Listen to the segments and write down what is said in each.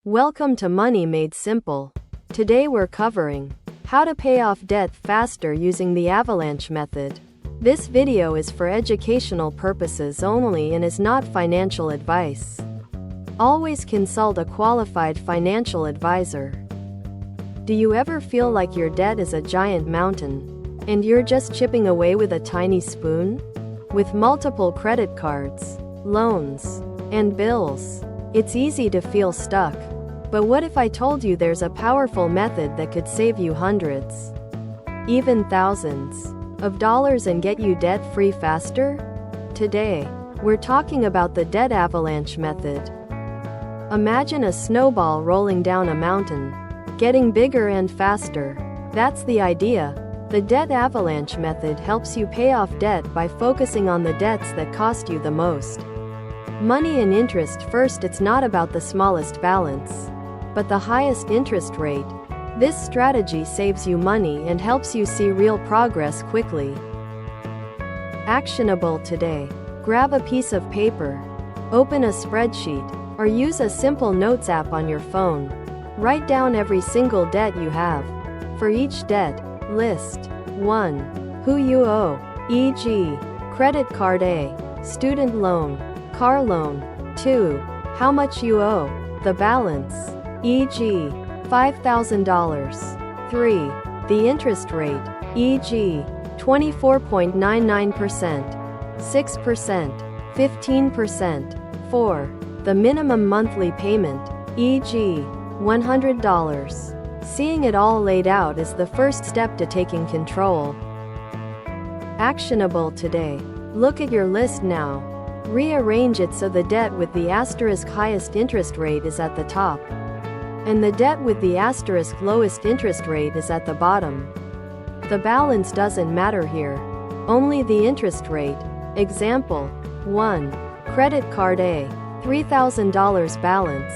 Welcome to Money Made Simple. Today we're covering how to pay off debt faster using the avalanche method. This video is for educational purposes only and is not financial advice. Always consult a qualified financial advisor. Do you ever feel like your debt is a giant mountain, and you're just chipping away with a tiny spoon? With multiple credit cards, loans, and bills, it's easy to feel stuck. But what if I told you there's a powerful method that could save you hundreds, even thousands, of dollars and get you debt-free faster? Today, we're talking about the debt avalanche method. Imagine a snowball rolling down a mountain, getting bigger and faster. That's the idea. The debt avalanche method helps you pay off debt by focusing on the debts that cost you the most. Money and interest first. It's not about the smallest balance, but the highest interest rate. This strategy saves you money and helps you see real progress quickly. Actionable today. Grab a piece of paper, open a spreadsheet, or use a simple notes app on your phone. Write down every single debt you have. For each debt, list 1. Who you owe, e.g., credit card A, student loan, car loan. 2. How much you owe, the balance, e.g., $5,000. 3. The interest rate, e.g., 24.99%, 6%, 15%. 4. The minimum monthly payment, e.g., $100. Seeing it all laid out is the first step to taking control. Actionable today. Look at your list now. Rearrange it so the debt with the asterisk highest interest rate is at the top, and the debt with the asterisk lowest interest rate is at the bottom. The balance doesn't matter here, only the interest rate. Example 1. Credit card A, $3,000 balance,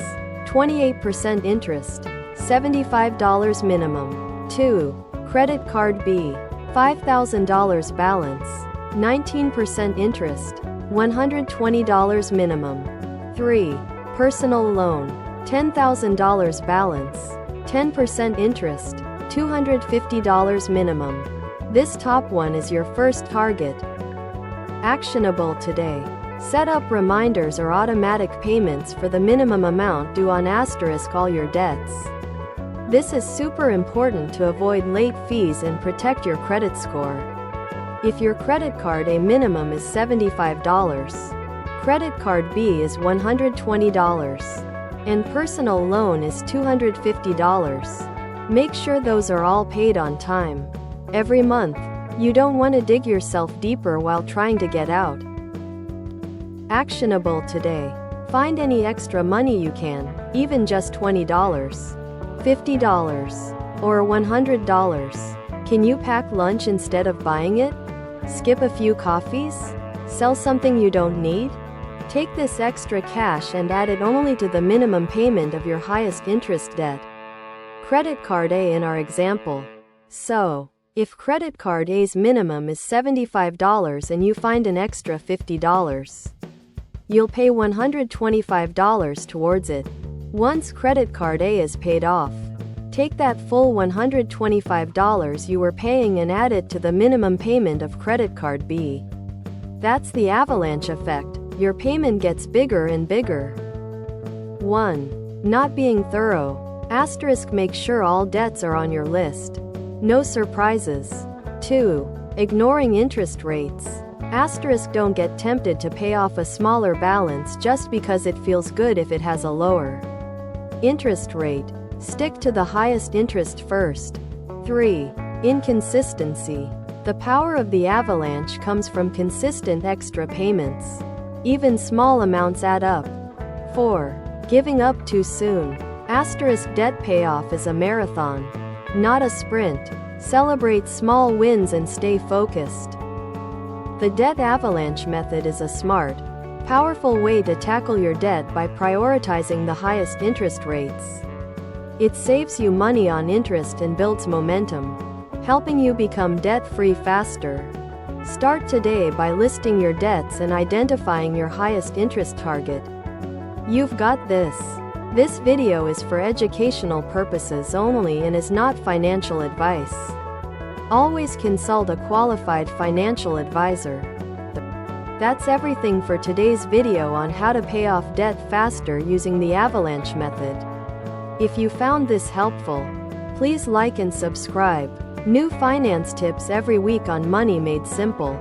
28% interest, $75 minimum. 2. Credit card B, $5,000 balance, 19% interest, $120 minimum. 3. Personal loan, $10,000 balance, 10% interest, $250 minimum. This top one is your first target. Actionable today. Set up reminders or automatic payments for the minimum amount due on asterisk all your debts. This is super important to avoid late fees and protect your credit score. If your credit card A minimum is $75, credit card B is $120, and personal loan is $250, make sure those are all paid on time. Every month, you don't want to dig yourself deeper while trying to get out. Actionable today. Find any extra money you can, even just $20, $50, or $100. Can you pack lunch instead of buying it? Skip a few coffees? Sell something you don't need? Take this extra cash and add it only to the minimum payment of your highest interest debt. Credit card A in our example. So, if credit card A's minimum is $75 and you find an extra $50, you'll pay $125 towards it. Once credit card A is paid off, take that full $125 you were paying and add it to the minimum payment of credit card B. That's the avalanche effect. Your payment gets bigger and bigger. 1. Not being thorough. Asterisk make sure all debts are on your list. No surprises. 2. Ignoring interest rates. Asterisk don't get tempted to pay off a smaller balance just because it feels good if it has a lower interest rate. Stick to the highest interest first. 3. Inconsistency. The power of the avalanche comes from consistent extra payments. Even small amounts add up. 4. Giving up too soon. Asterisk debt payoff is a marathon, not a sprint. Celebrate small wins and stay focused. The debt avalanche method is a smart, powerful way to tackle your debt by prioritizing the highest interest rates. It saves you money on interest and builds momentum, helping you become debt-free faster. Start today by listing your debts and identifying your highest interest target. You've got this. This video is for educational purposes only and is not financial advice. Always consult a qualified financial advisor. That's everything for today's video on how to pay off debt faster using the avalanche method. If you found this helpful, please like and subscribe. New finance tips every week on Money Made Simple.